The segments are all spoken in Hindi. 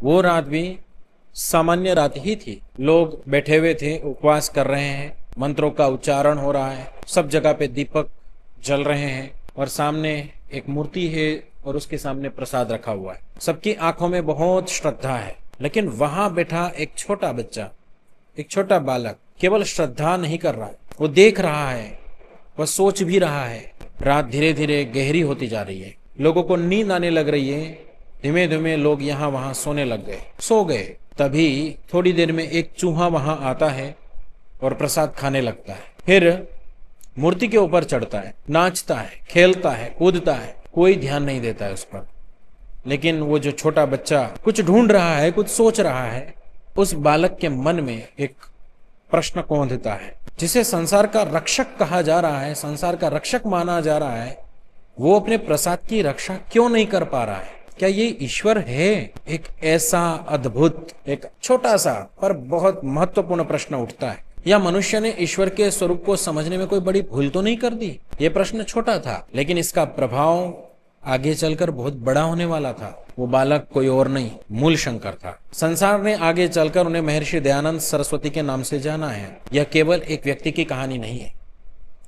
वो रात भी सामान्य रात ही थी। लोग बैठे हुए थे, उपवास कर रहे हैं, मंत्रों का उच्चारण हो रहा है, सब जगह पे दीपक जल रहे हैं और सामने एक मूर्ति है और उसके सामने प्रसाद रखा हुआ है। सबकी आंखों में बहुत श्रद्धा है, लेकिन वहां बैठा एक छोटा बच्चा, एक छोटा बालक केवल श्रद्धा नहीं कर रहा है, वो देख रहा है, वह सोच भी रहा है। रात धीरे धीरे गहरी होती जा रही है, लोगों को नींद आने लग रही है। धीमे धीमे लोग यहाँ वहां सोने लग गए, सो गए। तभी थोड़ी देर में एक चूहा वहां आता है और प्रसाद खाने लगता है। फिर मूर्ति के ऊपर चढ़ता है, नाचता है, खेलता है, कूदता है, कोई ध्यान नहीं देता है उस पर। लेकिन वो जो छोटा बच्चा कुछ ढूंढ रहा है, कुछ सोच रहा है, उस बालक के मन में एक प्रश्न कौंधता है। जिसे संसार का रक्षक कहा जा रहा है, संसार का रक्षक माना जा रहा है, वो अपने प्रसाद की रक्षा क्यों नहीं कर पा रहा है? क्या ये ईश्वर है? एक ऐसा अद्भुत, एक छोटा सा पर बहुत महत्वपूर्ण प्रश्न उठता है। या मनुष्य ने ईश्वर के स्वरूप को समझने में कोई बड़ी भूल तो नहीं कर दी? ये प्रश्न छोटा था, लेकिन इसका प्रभाव आगे चलकर बहुत बड़ा होने वाला था। वो बालक कोई और नहीं, मूल शंकर था। संसार ने आगे चलकर उन्हें महर्षि दयानंद सरस्वती के नाम से जाना है। यह केवल एक व्यक्ति की कहानी नहीं है,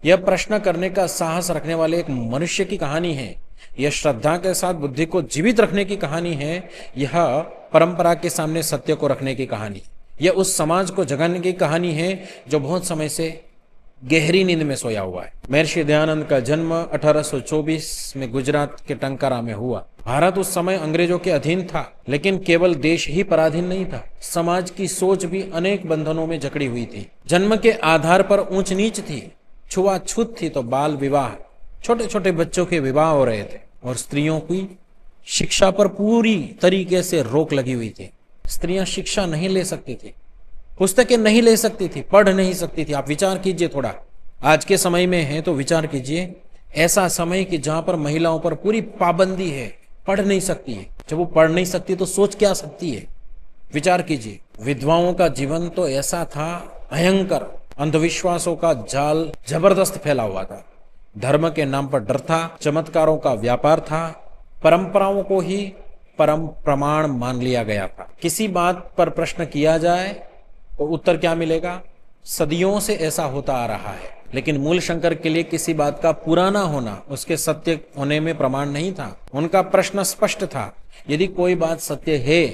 यह प्रश्न करने का साहस रखने वाले एक मनुष्य की कहानी है। यह श्रद्धा के साथ बुद्धि को जीवित रखने की कहानी है। यह परंपरा के सामने सत्य को रखने की कहानी। यह उस समाज को जगाने की कहानी है जो बहुत समय से गहरी नींद में सोया हुआ है। महर्षि दयानंद का जन्म 1824 में गुजरात के टंकारा में हुआ। भारत उस समय अंग्रेजों के अधीन था, लेकिन केवल देश ही पराधीन नहीं था, समाज की सोच भी अनेक बंधनों में जकड़ी हुई थी। जन्म के आधार पर ऊंच नीच थी, छुआछूत थी, तो बाल विवाह, छोटे छोटे बच्चों के विवाह हो रहे थे और स्त्रियों की शिक्षा पर पूरी तरीके से रोक लगी हुई थी। स्त्रियां शिक्षा नहीं ले सकती थी, पुस्तकें नहीं ले सकती थी, पढ़ नहीं सकती थी। आप विचार कीजिए, थोड़ा आज के समय में है तो विचार कीजिए, ऐसा समय कि जहां पर महिलाओं पर पूरी पाबंदी है, पढ़ नहीं सकती है। जब वो पढ़ नहीं सकती तो सोच क्या सकती है? विचार कीजिए। विधवाओं का जीवन तो ऐसा था, भयंकर, अंधविश्वासों का जाल जबरदस्त फैला हुआ था। धर्म के नाम पर डर था, चमत्कारों का व्यापार था, परंपराओं को ही परम प्रमाण मान लिया गया था। किसी बात पर प्रश्न किया जाए तो उत्तर क्या मिलेगा? सदियों से ऐसा होता आ रहा है। लेकिन मूल शंकर के लिए किसी बात का पुराना होना उसके सत्य होने में प्रमाण नहीं था। उनका प्रश्न स्पष्ट था, यदि कोई बात सत्य है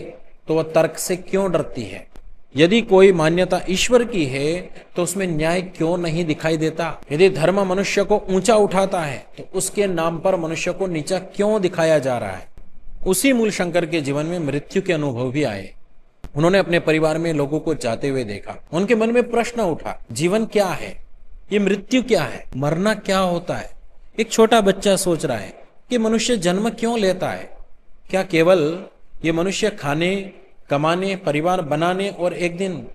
तो वह तर्क से क्यों डरती है? यदि कोई मान्यता ईश्वर की है तो उसमें न्याय क्यों नहीं दिखाई देता? यदि धर्म मनुष्य को ऊंचा उठाता है तो उसके नाम पर मनुष्य को नीचा क्यों दिखाया जा रहा है? उसी मूल शंकर के जीवन में मृत्यु के अनुभव भी आए। उन्होंने अपने परिवार में लोगों को जाते हुए देखा। उनके मन में प्रश्न उठा, जीवन क्या है? ये मृत्यु क्या है? मरना क्या होता है? एक छोटा बच्चा सोच रहा है कि मनुष्य जन्म क्यों लेता है? क्या केवल ये मनुष्य खाने, कमाने, परिवार बनाने और एक दिन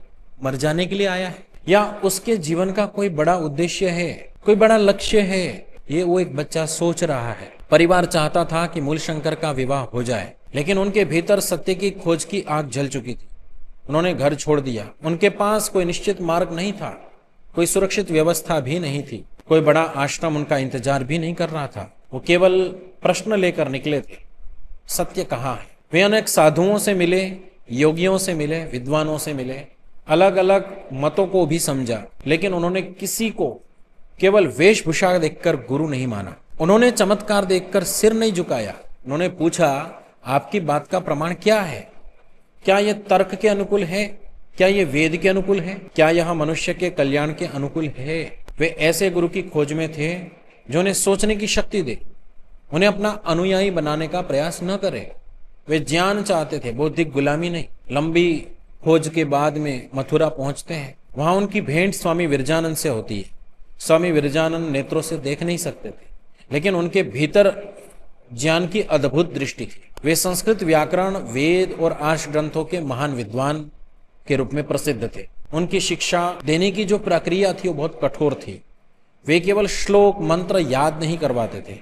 मर जाने के लिए आया है? या उसके जीवन का कोई बड़ा उद्देश्य है, कोई बड़ा लक्ष्य है? ये वो एक बच्चा सोच रहा है। परिवार चाहता था कि मूल शंकर का विवाह हो जाए, लेकिन उनके भीतर सत्य की खोज की आग जल चुकी थी। उन्होंने घर छोड़ दिया। उनके पास कोई निश्चित मार्ग नहीं था, कोई सुरक्षित व्यवस्था भी नहीं थी, कोई बड़ा आश्रम उनका इंतजार भी नहीं कर रहा था। वो केवल प्रश्न लेकर निकले थे, सत्य कहाँ है? वे अनेक साधुओं से मिले, योगियों से मिले, विद्वानों से मिले, अलग अलग मतों को भी समझा, लेकिन उन्होंने किसी को केवल वेशभूषा देखकर गुरु नहीं माना। उन्होंने चमत्कार देखकर सिर नहीं झुकाया। उन्होंने पूछा, आपकी बात का प्रमाण क्या है? क्या यह तर्क के अनुकूल है? क्या यह वेद के अनुकूल है? क्या यह मनुष्य के कल्याण के अनुकूल है? वे ऐसे गुरु की खोज में थे जो उन्हें सोचने की शक्ति दे, उन्हें अपना अनुयायी बनाने का प्रयास न करे। वे ज्ञान चाहते थे, बौद्धिक गुलामी नहीं। लंबी खोज के बाद में मथुरा पहुंचते हैं। वहां उनकी भेंट स्वामी विरजानंद से होती है। स्वामी विरजानंद नेत्रों से देख नहीं सकते थे, लेकिन उनके भीतर ज्ञान की अद्भुत दृष्टि थी। वे संस्कृत व्याकरण, वेद और आर्ष ग्रंथों के महान विद्वान के रूप में प्रसिद्ध थे। उनकी शिक्षा देने की जो प्रक्रिया थी वो बहुत कठोर थी। वे केवल श्लोक मंत्र याद नहीं करवाते थे,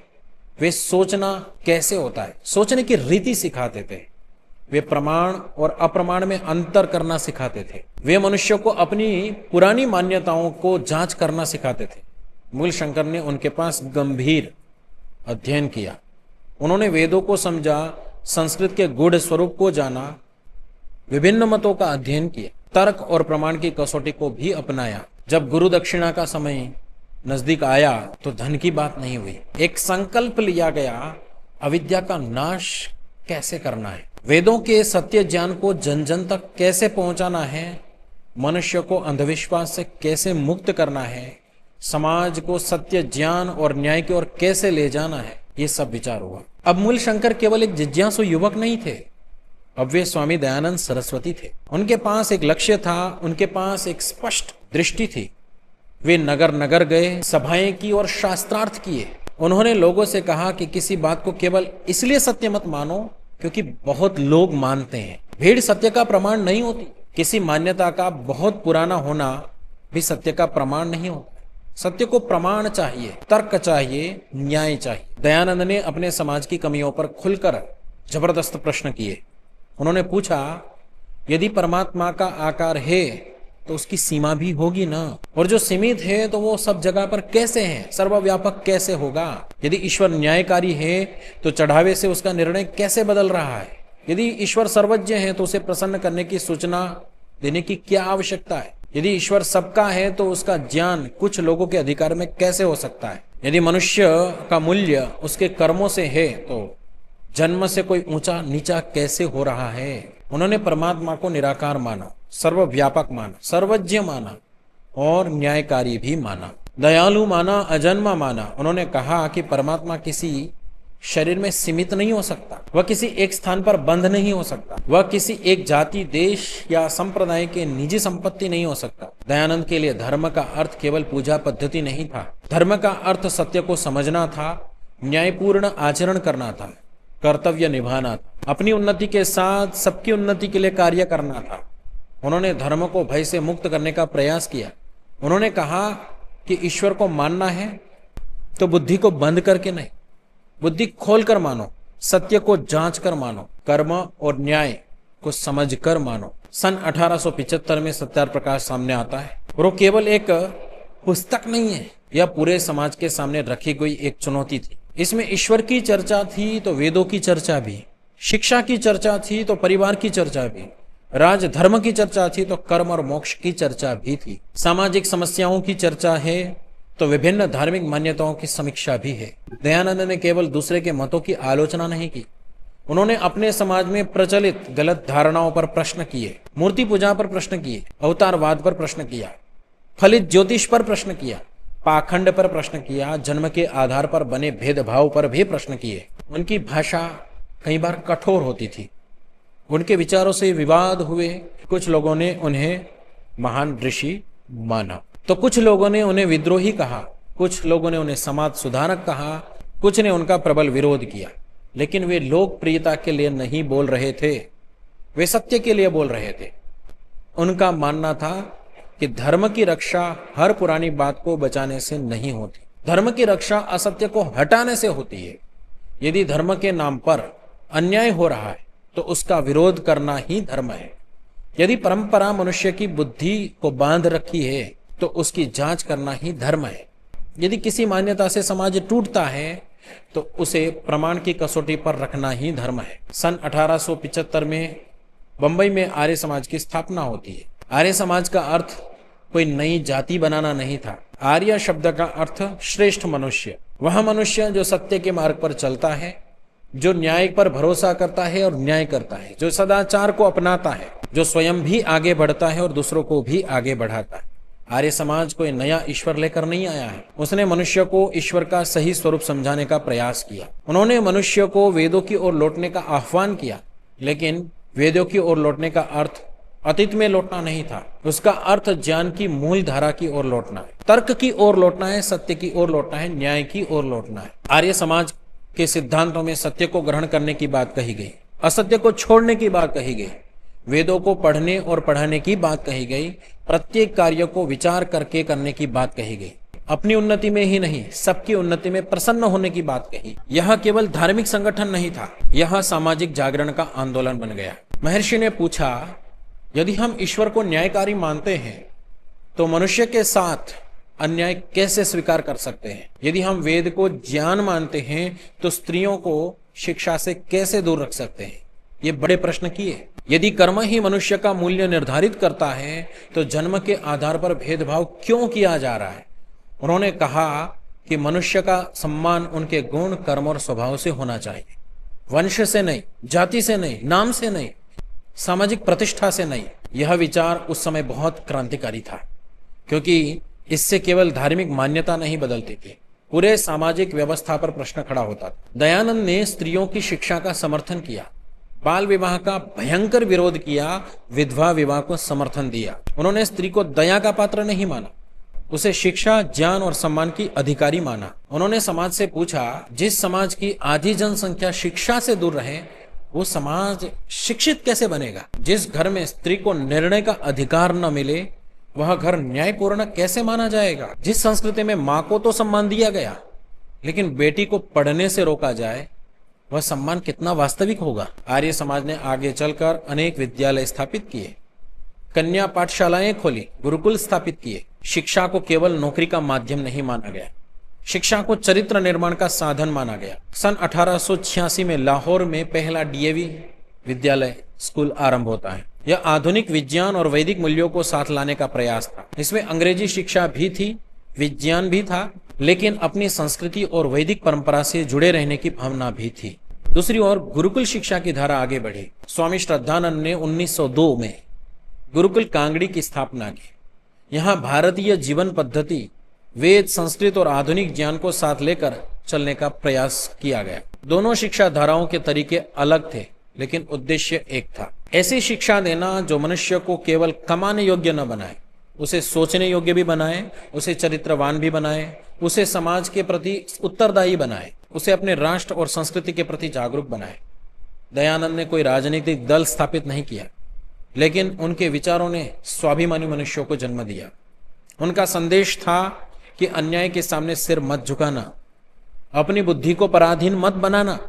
वे सोचना कैसे होता है, सोचने की रीति सिखाते थे। वे प्रमाण और अप्रमाण में अंतर करना सिखाते थे। वे मनुष्य को अपनी पुरानी मान्यताओं को जांच करना सिखाते थे। मूल शंकर ने उनके पास गंभीर अध्ययन किया। उन्होंने वेदों को समझा, संस्कृत के गूढ़ स्वरूप को जाना, विभिन्न मतों का अध्ययन किया, तर्क और प्रमाण की कसौटी को भी अपनाया। जब गुरु दक्षिणा का समय नजदीक आया तो धन की बात नहीं हुई। एक संकल्प लिया गया, अविद्या का नाश कैसे करना है, वेदों के सत्य ज्ञान को जन जन तक कैसे पहुंचाना है, मनुष्य को अंधविश्वास से कैसे मुक्त करना है, समाज को सत्य ज्ञान और न्याय की ओर कैसे ले जाना है, ये सब विचार हुआ। अब मूल शंकर केवल एक जिज्ञासु युवक नहीं थे, अब वे स्वामी दयानंद सरस्वती थे। उनके पास एक लक्ष्य था, उनके पास एक स्पष्ट दृष्टि थी। वे नगर नगर गए, सभाएं की और शास्त्रार्थ किए। उन्होंने लोगों से कहा कि किसी बात को केवल इसलिए सत्य मत मानो क्योंकि बहुत लोग मानते हैं। भीड़ सत्य का प्रमाण नहीं होती। किसी मान्यता का बहुत पुराना होना भी सत्य का प्रमाण नहीं होता। सत्य को प्रमाण चाहिए, तर्क चाहिए, न्याय चाहिए। दयानंद ने अपने समाज की कमियों पर खुलकर जबरदस्त प्रश्न किए। उन्होंने पूछा, यदि परमात्मा का आकार है तो उसकी सीमा भी होगी ना, और जो सीमित है तो वो सब जगह पर कैसे है, सर्वव्यापक कैसे होगा? यदि ईश्वर न्यायकारी है तो चढ़ावे से उसका निर्णय कैसे बदल रहा है? यदि ईश्वर सर्वज्ञ है तो उसे प्रसन्न करने की सूचना देने की क्या आवश्यकता है? यदि ईश्वर सबका है तो उसका ज्ञान कुछ लोगों के अधिकार में कैसे हो सकता है? यदि मनुष्य का मूल्य उसके कर्मों से है तो जन्म से कोई ऊंचा नीचा कैसे हो रहा है? उन्होंने परमात्मा को निराकार माना, सर्वव्यापक माना, सर्वज्ञ माना और न्यायकारी भी माना, दयालु माना, अजन्मा माना। उन्होंने कहा कि परमात्मा किसी शरीर में सीमित नहीं हो सकता, वह किसी एक स्थान पर बंद नहीं हो सकता, वह किसी एक जाति, देश या संप्रदाय के निजी संपत्ति नहीं हो सकता। दयानंद के लिए धर्म का अर्थ केवल पूजा पद्धति नहीं था। धर्म का अर्थ सत्य को समझना था, न्यायपूर्ण आचरण करना था, कर्तव्य निभाना था, अपनी उन्नति के साथ सबकी उन्नति के लिए कार्य करना था। उन्होंने धर्म को भय से मुक्त करने का प्रयास किया। उन्होंने कहा कि ईश्वर को मानना है तो बुद्धि को बंद करके नहीं, बुद्धि खोलकर मानो, सत्य को जांच कर मानो, कर्म और न्याय को समझकर मानो। सन 1875 में सत्यार्थ प्रकाश सामने आता है और वो केवल एक पुस्तक नहीं है, यह पूरे समाज के सामने रखी गई एक चुनौती थी। इसमें ईश्वर की चर्चा थी तो वेदों की चर्चा भी, शिक्षा की चर्चा थी तो परिवार की चर्चा भी, राज धर्म की चर्चा थी तो कर्म और मोक्ष की चर्चा भी थी, सामाजिक समस्याओं की चर्चा है तो विभिन्न धार्मिक मान्यताओं की समीक्षा भी है। दयानंद ने केवल दूसरे के मतों की आलोचना नहीं की, उन्होंने अपने समाज में प्रचलित गलत धारणाओं पर प्रश्न किए, मूर्ति पूजा पर प्रश्न किए, अवतारवाद पर प्रश्न किया, फलित ज्योतिष पर प्रश्न किया, पाखंड पर प्रश्न किया, जन्म के आधार पर बने भेदभाव पर भी प्रश्न किए। उनकी भाषा कई बार कठोर होती थी, उनके विचारों से विवाद हुए। कुछ लोगों ने उन्हें महान ऋषि माना तो कुछ लोगों ने उन्हें विद्रोही कहा, कुछ लोगों ने उन्हें समाज सुधारक कहा, कुछ ने उनका प्रबल विरोध किया। लेकिन वे लोकप्रियता के लिए नहीं बोल रहे थे, वे सत्य के लिए बोल रहे थे। उनका मानना था कि धर्म की रक्षा हर पुरानी बात को बचाने से नहीं होती, धर्म की रक्षा असत्य को हटाने से होती है। यदि धर्म के नाम पर अन्याय हो रहा है तो उसका विरोध करना ही धर्म है। यदि परंपरा मनुष्य की बुद्धि को बांध रखी है तो उसकी जांच करना ही धर्म है। यदि किसी मान्यता से समाज टूटता है तो उसे प्रमाण की कसौटी पर रखना ही धर्म है। सन 1875 में बंबई में आर्य समाज की स्थापना होती है। आर्य समाज का अर्थ कोई नई जाति बनाना नहीं था। आर्य शब्द का अर्थ श्रेष्ठ मनुष्य, वह मनुष्य जो सत्य के मार्ग पर चलता है, जो न्याय पर भरोसा करता है और न्याय करता है, जो सदाचार को अपनाता है, जो स्वयं भी आगे बढ़ता है और दूसरों को भी आगे बढ़ाता है। आर्य समाज कोई नया ईश्वर लेकर नहीं आया है, उसने मनुष्य को ईश्वर का सही स्वरूप समझाने का प्रयास किया। उन्होंने मनुष्य को वेदों की ओर लौटने का आह्वान किया, लेकिन वेदों की ओर लौटने का अर्थ अतीत में लौटना नहीं था, उसका अर्थ ज्ञान की मूल धारा की ओर लौटना है, तर्क की ओर लौटना है, सत्य की ओर लौटना है, न्याय की ओर लौटना है। आर्य समाज के सिद्धांतों में सत्य को ग्रहण करने की बात कही गई, असत्य को छोड़ने की बात कही गई, वेदों को पढ़ने और पढ़ाने की बात कही गई, प्रत्येक कार्य को विचार करके करने की बात कही गई, अपनी उन्नति में ही नहीं सबकी उन्नति में प्रसन्न होने की बात कही। यह केवल धार्मिक संगठन नहीं था, यह सामाजिक जागरण का आंदोलन बन गया। महर्षि ने पूछा, यदि हम ईश्वर को न्यायकारी मानते हैं तो मनुष्य के साथ अन्याय कैसे स्वीकार कर सकते हैं? यदि हम वेद को ज्ञान मानते हैं तो स्त्रियों को शिक्षा से कैसे दूर रख सकते हैं? ये बड़े प्रश्न किए। यदि कर्म ही मनुष्य का मूल्य निर्धारित करता है तो जन्म के आधार पर भेदभाव क्यों किया जा रहा है? उन्होंने कहा कि मनुष्य का सम्मान उनके गुण, कर्म और स्वभाव से होना चाहिए, वंश से नहीं, जाति से नहीं, नाम से नहीं, सामाजिक प्रतिष्ठा से नहीं। यह विचार उस समय बहुत क्रांतिकारी था, क्योंकि इससे केवल धार्मिक मान्यता नहीं बदलती थी, पूरे सामाजिक व्यवस्था पर प्रश्न खड़ा होता था। दयानंद ने स्त्रियों की शिक्षा का समर्थन किया, बाल विवाह का भयंकर विरोध किया, विधवा विवाह को समर्थन दिया। उन्होंने स्त्री को दया का पात्र नहीं माना, उसे शिक्षा, ज्ञान और सम्मान की अधिकारी माना। उन्होंने समाज से पूछा, जिस समाज की आधी जनसंख्या शिक्षा से दूर रहे वो समाज शिक्षित कैसे बनेगा? जिस घर में स्त्री को निर्णय का अधिकार न मिले वह घर न्यायपूर्ण कैसे माना जाएगा? जिस संस्कृति में मां को तो सम्मान दिया गया लेकिन बेटी को पढ़ने से रोका जाए, वह सम्मान कितना वास्तविक होगा? आर्य समाज ने आगे चलकर अनेक विद्यालय स्थापित किए, कन्या पाठशालाएं खोली, गुरुकुल स्थापित किए। शिक्षा को केवल नौकरी का माध्यम नहीं माना गया, शिक्षा को चरित्र निर्माण का साधन माना गया। सन 1886 में लाहौर में पहला डीएवी विद्यालय स्कूल आरंभ होता है। यह आधुनिक विज्ञान और वैदिक मूल्यों को साथ लाने का प्रयास था। इसमें अंग्रेजी शिक्षा भी थी, विज्ञान भी था, लेकिन अपनी संस्कृति और वैदिक परंपरा से जुड़े रहने की भावना भी थी। दूसरी ओर गुरुकुल शिक्षा की धारा आगे बढ़ी। स्वामी श्रद्धानंद ने 1902 में गुरुकुल कांगड़ी की स्थापना की। यहाँ भारतीय जीवन पद्धति, वेद, संस्कृत और आधुनिक ज्ञान को साथ लेकर चलने का प्रयास किया गया। दोनों शिक्षा धाराओं के तरीके अलग थे, लेकिन उद्देश्य एक था, ऐसी शिक्षा देना जो मनुष्य को केवल कमाने योग्य न बनाए, उसे सोचने योग्य भी बनाए, उसे चरित्रवान भी बनाए, उसे समाज के प्रति उत्तरदायी बनाए, उसे अपने राष्ट्र और संस्कृति के प्रति जागरूक बनाए। दयानंद ने कोई राजनीतिक दल स्थापित नहीं किया, लेकिन उनके विचारों ने स्वाभिमानी मनुष्यों को जन्म दिया। उनका संदेश था कि अन्याय के सामने सिर मत झुकाना, अपनी बुद्धि को पराधीन मत बनाना,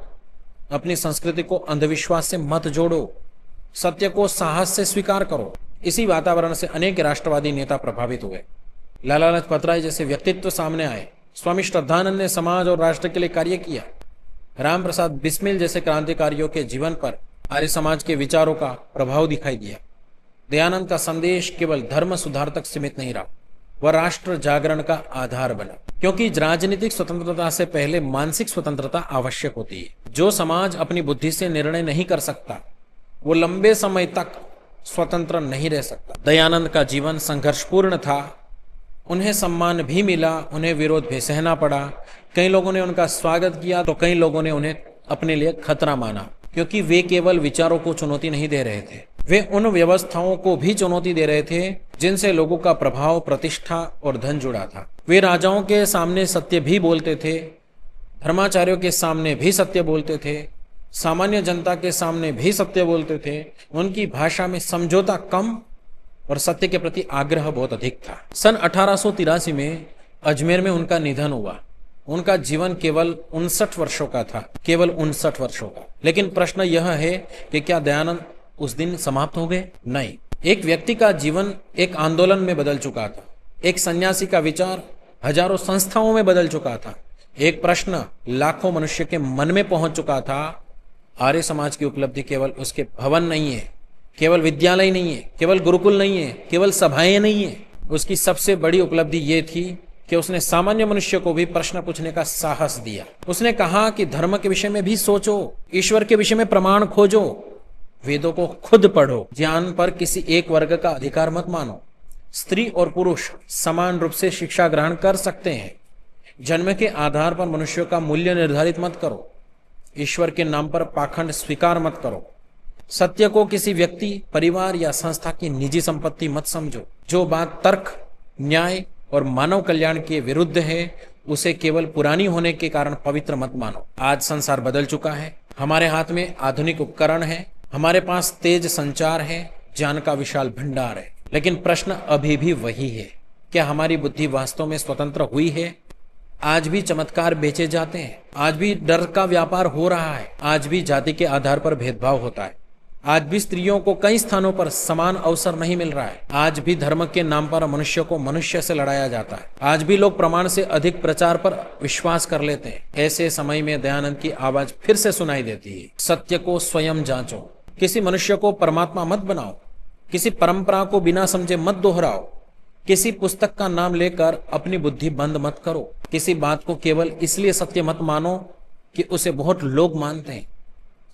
अपनी संस्कृति को अंधविश्वास से मत जोड़ो, सत्य को साहस से स्वीकार करो। इसी वातावरण से अनेक राष्ट्रवादी नेता प्रभावित हुए। लाला लाजपत राय जैसे व्यक्तित्व सामने आए। स्वामी श्रद्धानंद ने समाज और राष्ट्र के लिए कार्य किया। राम प्रसाद बिस्मिल जैसे क्रांतिकारियों के जीवन पर आर्य समाज के विचारों का प्रभाव दिखाई दिया। दयानंद का संदेश केवल धर्म सुधार तक सीमित नहीं रहा, वह राष्ट्र जागरण का आधार बना, क्योंकि राजनीतिक स्वतंत्रता से पहले मानसिक स्वतंत्रता आवश्यक होती है। जो समाज अपनी बुद्धि से निर्णय नहीं कर सकता वो लंबे समय तक स्वतंत्र नहीं रह सकता। दयानंद का जीवन संघर्षपूर्ण था। उन्हें सम्मान भी मिला, उन्हें विरोध भी सहना पड़ा। कई लोगों ने उनका स्वागत किया तो कई लोगों ने उन्हें अपने लिए खतरा माना, क्योंकि वे केवल विचारों को चुनौती नहीं दे रहे थे, वे उन व्यवस्थाओं को भी चुनौती दे रहे थे जिनसे लोगों का प्रभाव, प्रतिष्ठा और धन जुड़ा था। वे राजाओं के सामने सत्य भी बोलते थे, धर्माचार्यों के सामने भी सत्य बोलते थे, सामान्य जनता के सामने भी सत्य बोलते थे। उनकी भाषा में समझौता कम और सत्य के प्रति आग्रह बहुत अधिक था। सन 1883 में अजमेर में उनका निधन हुआ। उनका जीवन केवल 59 वर्षों का था, केवल 59 वर्षों का। लेकिन प्रश्न यह है कि क्या दयानंद उस दिन समाप्त हो गए? नहीं। एक व्यक्ति का जीवन एक आंदोलन में बदल चुका था, एक सन्यासी का विचार हजारों संस्थाओं में बदल चुका था, एक प्रश्न लाखों मनुष्य के मन में पहुंच चुका था। आर्य समाज की उपलब्धि केवल उसके भवन नहीं है, केवल विद्यालय नहीं है, केवल गुरुकुल नहीं है, केवल सभाएं नहीं है। उसकी सबसे बड़ी उपलब्धि ये थी कि उसने सामान्य मनुष्य को भी प्रश्न पूछने का साहस दिया। उसने कहा कि धर्म के विषय में भी सोचो, ईश्वर के विषय में प्रमाण खोजो, वेदों को खुद पढ़ो, ज्ञान पर किसी एक वर्ग का अधिकार मत मानो। स्त्री और पुरुष समान रूप से शिक्षा ग्रहण कर सकते हैं। जन्म के आधार पर मनुष्यों का मूल्य निर्धारित मत करो, ईश्वर के नाम पर पाखंड स्वीकार मत करो, सत्य को किसी व्यक्ति, परिवार या संस्था की निजी संपत्ति मत समझो। जो बात तर्क, न्याय और मानव कल्याण के विरुद्ध है उसे केवल पुरानी होने के कारण पवित्र मत मानो। आज संसार बदल चुका है, हमारे हाथ में आधुनिक उपकरण है, हमारे पास तेज संचार है, ज्ञान का विशाल भंडार है, लेकिन प्रश्न अभी भी वही है, क्या हमारी बुद्धि वास्तव में स्वतंत्र हुई है? आज भी चमत्कार बेचे जाते हैं, आज भी डर का व्यापार हो रहा है, आज भी जाति के आधार पर भेदभाव होता है, आज भी स्त्रियों को कई स्थानों पर समान अवसर नहीं मिल रहा है, आज भी धर्म के नाम पर मनुष्य को मनुष्य से लड़ाया जाता है, आज भी लोग प्रमाण से अधिक प्रचार पर विश्वास कर लेते हैं। ऐसे समय में दयानंद की आवाज फिर से सुनाई देती है, सत्य को स्वयं जांचो, किसी मनुष्य को परमात्मा मत बनाओ, किसी परंपरा को बिना समझे मत दोहराओ, किसी पुस्तक का नाम लेकर अपनी बुद्धि बंद मत करो, किसी बात को केवल इसलिए सत्य मत मानो कि उसे बहुत लोग मानते हैं।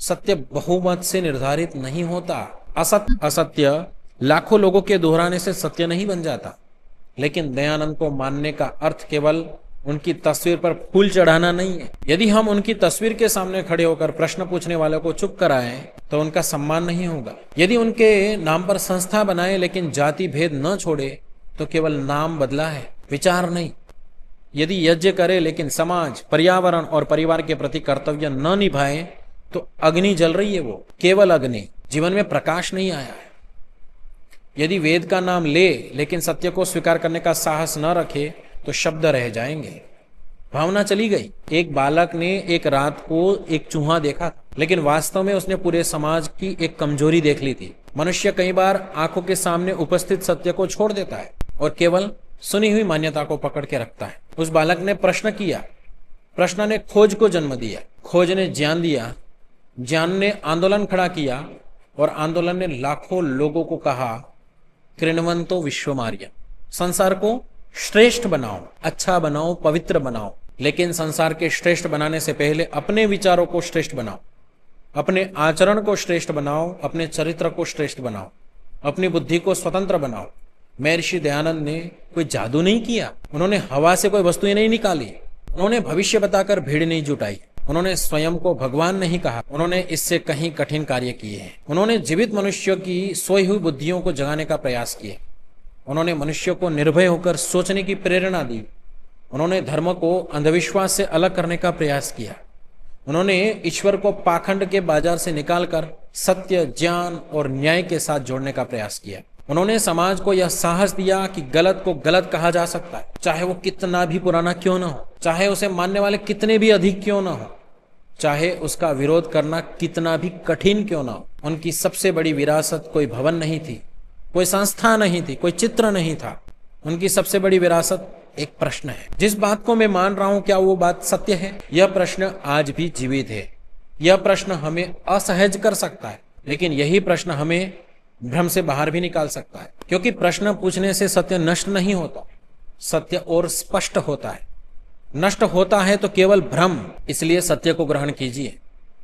सत्य बहुमत से निर्धारित नहीं होता। असत्य लाखों लोगों के दोहराने से सत्य नहीं बन जाता। लेकिन दयानंद को मानने का अर्थ केवल उनकी तस्वीर पर फूल चढ़ाना नहीं है। यदि हम उनकी तस्वीर के सामने खड़े होकर प्रश्न पूछने वालों को चुप कराएं तो उनका सम्मान नहीं होगा। यदि उनके नाम पर संस्था बनाए लेकिन जाति भेद न छोड़े तो केवल नाम बदला है, विचार नहीं। यदि यज्ञ करे लेकिन समाज, पर्यावरण और परिवार के प्रति कर्तव्य न निभाए तो अग्नि जल रही है, वो केवल अग्नि, जीवन में प्रकाश नहीं आया है। यदि वेद का नाम ले लेकिन सत्य को स्वीकार करने का साहस न रखे तो शब्द रह जाएंगे, भावना चली गई। एक बालक ने एक रात को एक चूहा देखा था, लेकिन वास्तव में उसने पूरे समाज की एक कमजोरी देख ली थी। मनुष्य कई बार आंखों के सामने उपस्थित सत्य को छोड़ देता है और केवल सुनी हुई मान्यता को पकड़ के रखता है। उस बालक ने प्रश्न किया, प्रश्न ने खोज को जन्म दिया, खोज ने ज्ञान दिया, ज्ञान ने आंदोलन खड़ा किया और आंदोलन ने लाखों लोगों को कहा कृण्वन्तो विश्वमार्य, संसार को श्रेष्ठ बनाओ, अच्छा बनाओ, पवित्र बनाओ। लेकिन संसार के श्रेष्ठ बनाने से पहले अपने विचारों को श्रेष्ठ बनाओ, अपने आचरण को श्रेष्ठ बनाओ, अपने चरित्र को श्रेष्ठ बनाओ, अपनी बुद्धि को स्वतंत्र बनाओ। महर्षि दयानंद ने कोई जादू नहीं किया, उन्होंने हवा से कोई वस्तुएं नहीं निकाली, उन्होंने भविष्य बताकर भीड़ नहीं जुटाई, उन्होंने स्वयं को भगवान नहीं कहा, उन्होंने इससे कहीं कठिन कार्य किए हैं। उन्होंने जीवित मनुष्यों की सोई हुई बुद्धियों को जगाने का प्रयास किए। उन्होंने मनुष्य को निर्भय होकर सोचने की प्रेरणा दी। उन्होंने धर्म को अंधविश्वास से अलग करने का प्रयास किया। उन्होंने ईश्वर को पाखंड के बाजार से निकालकर सत्य, ज्ञान और न्याय के साथ जोड़ने का प्रयास किया। उन्होंने समाज को यह साहस दिया कि गलत को गलत कहा जा सकता है, चाहे वो कितना भी पुराना क्यों ना हो, चाहे उसे मानने वाले कितने भी अधिक क्यों ना हो, चाहे उसका विरोध करना कितना भी कठिन क्यों ना हो। उनकी सबसे बड़ी विरासत कोई भवन नहीं थी, कोई संस्था नहीं थी, कोई चित्र नहीं था। उनकी सबसे बड़ी विरासत एक प्रश्न है। जिस बात को मैं मान रहा हूं, क्या वो बात सत्य है? यह प्रश्न आज भी जीवित है। यह प्रश्न हमें असहज कर सकता है, लेकिन यही प्रश्न हमें भ्रम से बाहर भी निकाल सकता है। क्योंकि प्रश्न पूछने से सत्य नष्ट नहीं होता, सत्य और स्पष्ट होता है। नष्ट होता है तो केवल भ्रम। इसलिए सत्य को ग्रहण कीजिए।